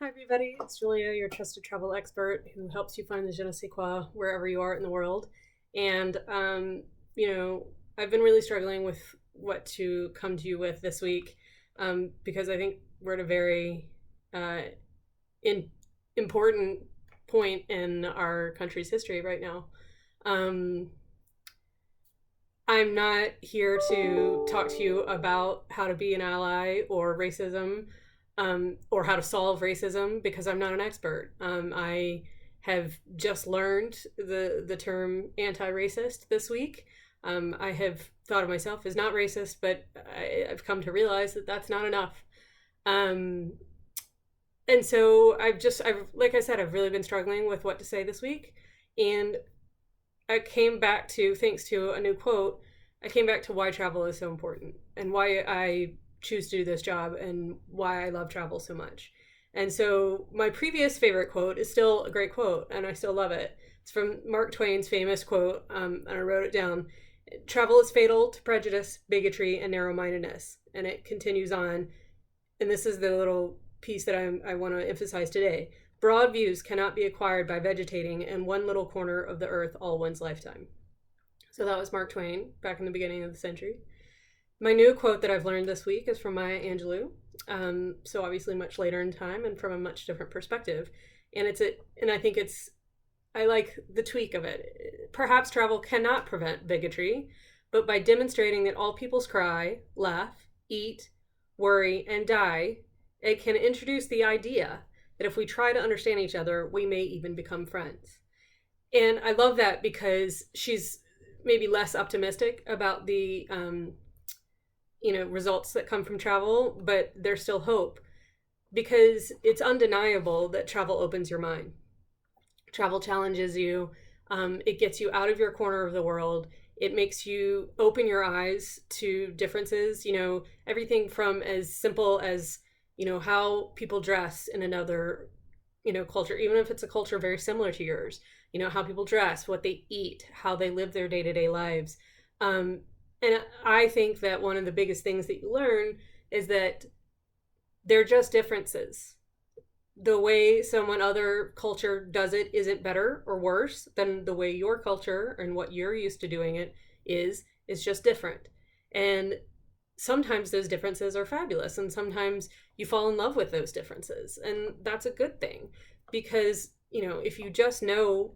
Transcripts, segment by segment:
Hi, everybody. It's Julia, your trusted travel expert who helps you find the je ne sais quoi wherever you are in the world. And, you know, I've been really struggling with what to come to you with this week because I think we're at a very uh, in, important point in our country's history right now. Um, I'm not here to talk to you about how to be an ally or racism, or how to solve racism because I'm not an expert. I have just learned the term anti-racist this week. I have thought of myself as not racist, but I've come to realize that that's not enough. Um, and so like I said, I've really been struggling with what to say this week, and I came back to, thanks to a new quote, I came back to why travel is so important and why I choose to do this job and why I love travel so much. And so my previous favorite quote is still a great quote, and I still love it. It's from Mark Twain's famous quote, and I wrote it down. Travel is fatal to prejudice, bigotry, and narrow mindedness. And it continues on. And this is the little piece that I want to emphasize today. Broad views cannot be acquired by vegetating in one little corner of the earth all one's lifetime. So that was Mark Twain back in the beginning of the century. My new quote that I've learned this week is from Maya Angelou. So obviously much later in time and from a much different perspective. And I think I like the tweak of it. Perhaps travel cannot prevent bigotry, but by demonstrating that all peoples cry, laugh, eat, worry, and die, it can introduce the idea that if we try to understand each other, we may even become friends. And I love that because she's maybe less optimistic about the results that come from travel, but there's still hope because it's undeniable that travel opens your mind. Travel challenges you. It gets you out of your corner of the world. It makes you open your eyes to differences, everything from as simple as, how people dress in another, culture, even if it's a culture very similar to yours, how people dress, what they eat, how they live their day-to-day lives. And I think that one of the biggest things that you learn is that they're just differences. The way someone other culture does it isn't better or worse than the way your culture and what you're used to doing it is just different. And sometimes those differences are fabulous, and sometimes you fall in love with those differences, and that's a good thing because if you just know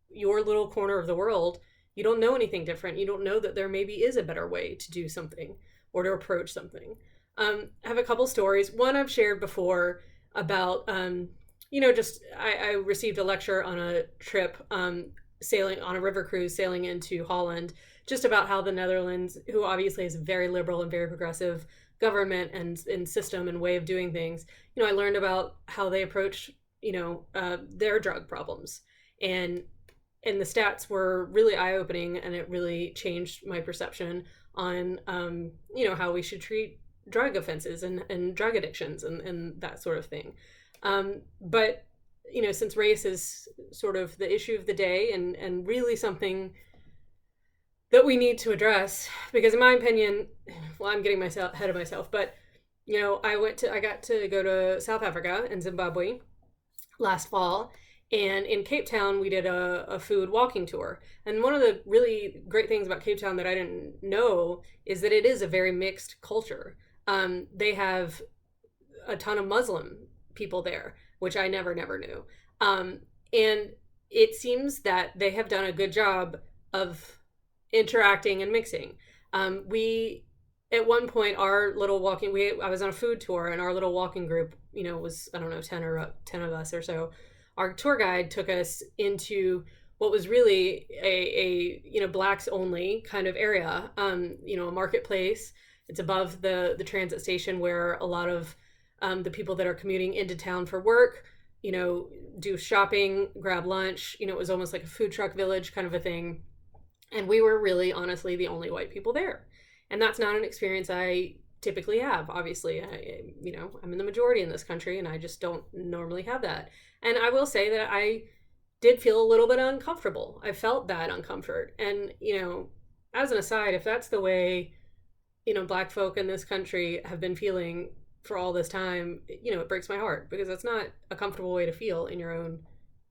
your little corner of the world, you don't know anything different. You don't know that there maybe is a better way to do something or to approach something. I have a couple stories. One I've shared before about I received a lecture on a trip, sailing on a river cruise, sailing into Holland, just about how the Netherlands, who obviously is a very liberal and very progressive government and system and way of doing things, I learned about how they approach their drug problems, and the stats were really eye-opening, and it really changed my perception on how we should treat drug offenses and drug addictions and that sort of thing. But since race is sort of the issue of the day and really something that we need to address, because in my opinion, well, I'm getting myself ahead of myself, but I got to go to South Africa and Zimbabwe last fall, and in Cape Town we did a food walking tour. And one of the really great things about Cape Town that I didn't know is that it is a very mixed culture. They have a ton of Muslim people there, which I never knew. And it seems that they have done a good job of interacting and mixing. We, at one point, our little walking, I was on a food tour, and our little walking group, was, I don't know, 10 of us or so. Our tour guide took us into what was really a blacks only kind of area, a marketplace. It's above the transit station where a lot of the people that are commuting into town for work, do shopping, grab lunch. It was almost like a food truck village kind of a thing. And we were really, honestly, the only white people there. And that's not an experience I typically have. Obviously, I'm in the majority in this country, and I just don't normally have that. And I will say that I did feel a little bit uncomfortable. I felt that uncomfort. And, as an aside, if that's the way, black folk in this country have been feeling for all this time, it breaks my heart because that's not a comfortable way to feel in your own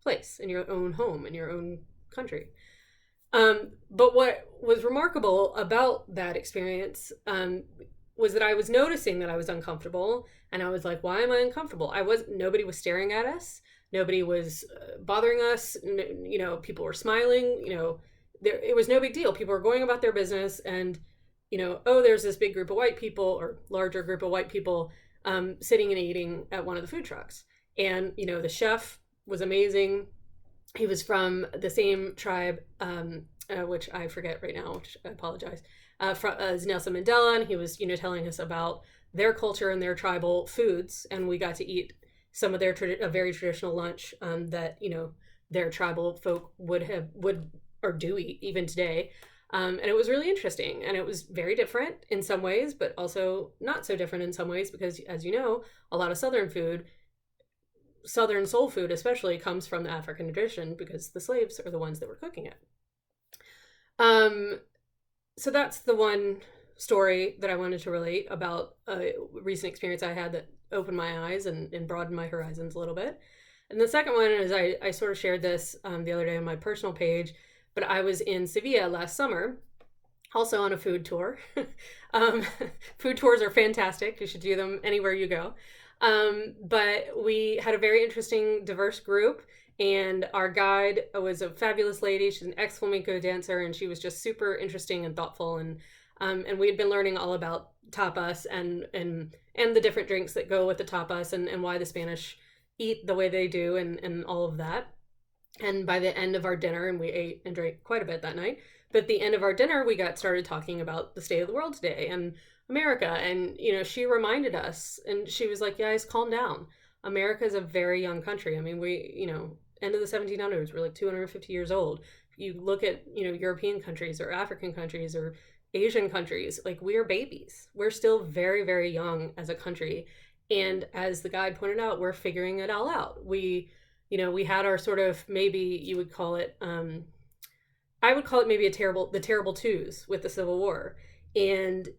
place, in your own home, in your own country. But what was remarkable about that experience was that I was noticing that I was uncomfortable, and I was like, why am I uncomfortable? Nobody was staring at us. Nobody was bothering us. People were smiling, it was no big deal. People were going about their business, and, there's this big group of white people, or larger group of white people, sitting and eating at one of the food trucks. And, the chef was amazing. He was from the same tribe, which I forget right now, which I apologize, as Nelson Mandela. And he was, telling us about their culture and their tribal foods. And we got to eat some of their a very traditional lunch that, their tribal folk would or do eat even today. And it was really interesting. And it was very different in some ways, but also not so different in some ways, because, as you know, a lot of Southern soul food especially, comes from the African tradition, because the slaves are the ones that were cooking it. So that's the one story that I wanted to relate about a recent experience I had that opened my eyes and broadened my horizons a little bit. And the second one is I sort of shared this the other day on my personal page, but I was in Sevilla last summer, also on a food tour. Food tours are fantastic. You should do them anywhere you go. But we had a very interesting, diverse group, and our guide was a fabulous lady. She's an ex-flamenco dancer, and she was just super interesting and thoughtful. And we had been learning all about tapas and the different drinks that go with the tapas, and why the Spanish eat the way they do, and all of that. And by the end of our dinner, and we ate and drank quite a bit that night, but at the end of our dinner, we got started talking about the state of the world today and America. And, she reminded us, and she was like, guys, calm down. America is a very young country. I mean, we, end of the 1700s, we're like 250 years old. You look at, European countries or African countries or Asian countries, like, we are babies. We're still very, very young as a country. And as the guide pointed out, we're figuring it all out. We had our sort of, maybe you would call it, I would call it maybe the terrible twos with the Civil War. And,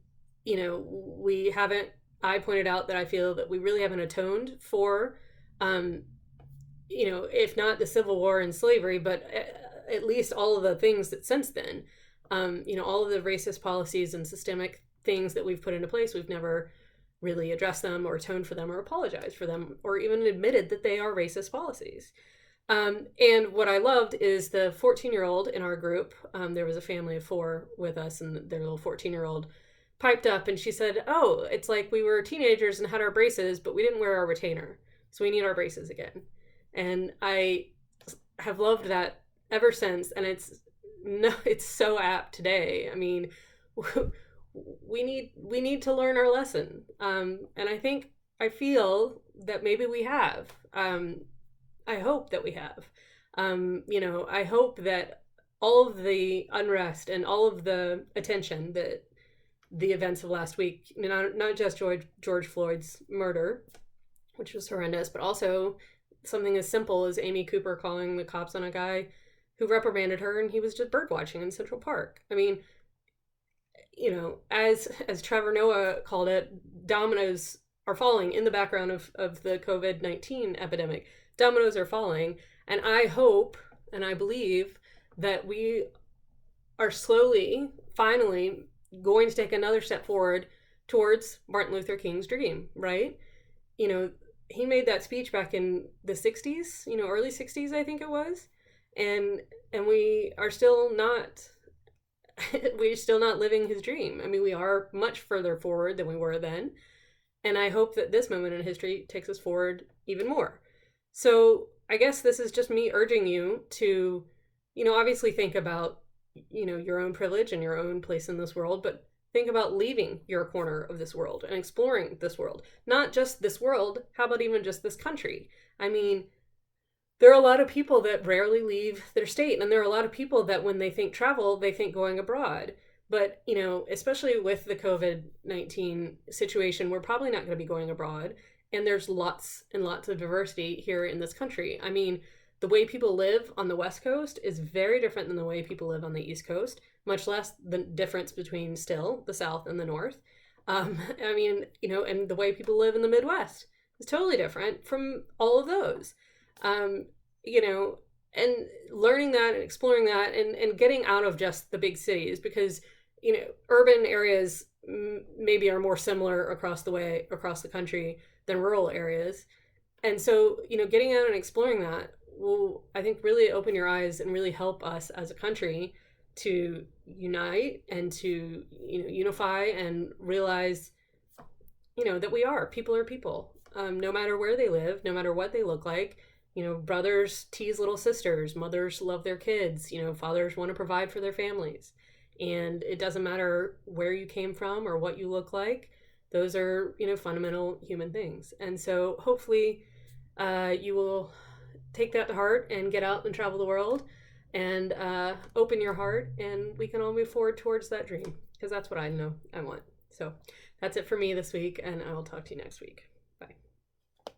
I pointed out that I feel that we really haven't atoned for, if not the Civil War and slavery, but at least all of the things that since then, all of the racist policies and systemic things that we've put into place, we've never really addressed them or atoned for them or apologized for them or even admitted that they are racist policies. And what I loved is the 14-year-old in our group, there was a family of 4 with us, and their little 14-year-old piped up, and she said, oh, it's like we were teenagers and had our braces, but we didn't wear our retainer, so we need our braces again. And I have loved that ever since, and it's so apt today. I mean, we need to learn our lesson, and I feel that maybe we have. I hope that we have. I hope that all of the unrest and all of the attention that the events of last week, not just George Floyd's murder, which was horrendous, but also something as simple as Amy Cooper calling the cops on a guy who reprimanded her, and he was just bird watching in Central Park. I mean, as Trevor Noah called it, dominoes are falling in the background of the COVID-19 epidemic. Dominoes are falling, and I hope and I believe that we are slowly, finally, going to take another step forward towards Martin Luther King's dream, right? He made that speech back in the 60s, early 60s, I think it was. And we are still not, we're still not living his dream. I mean, we are much further forward than we were then. And I hope that this moment in history takes us forward even more. So I guess this is just me urging you to, obviously think about, your own privilege and your own place in this world, but think about leaving your corner of this world and exploring this world. Not just this world, how about even just this country? I mean, there are a lot of people that rarely leave their state, and there are a lot of people that when they think travel, they think going abroad. But, especially with the COVID-19 situation, we're probably not going to be going abroad. And there's lots and lots of diversity here in this country. I mean, the way people live on the West Coast is very different than the way people live on the East Coast, much less the difference between still the South and the North. I mean, and the way people live in the Midwest is totally different from all of those. Um, and learning that and exploring that and getting out of just the big cities, because, urban areas maybe are more similar across the country than rural areas. And so, getting out and exploring that will, I think, really open your eyes and really help us as a country to unite and to, unify and realize, that people are people, no matter where they live, no matter what they look like. Brothers tease little sisters, mothers love their kids, fathers want to provide for their families. And it doesn't matter where you came from or what you look like. Those are, fundamental human things. And so hopefully you will take that to heart and get out and travel the world and open your heart, and we can all move forward towards that dream, because that's what I know I want. So that's it for me this week, and I will talk to you next week.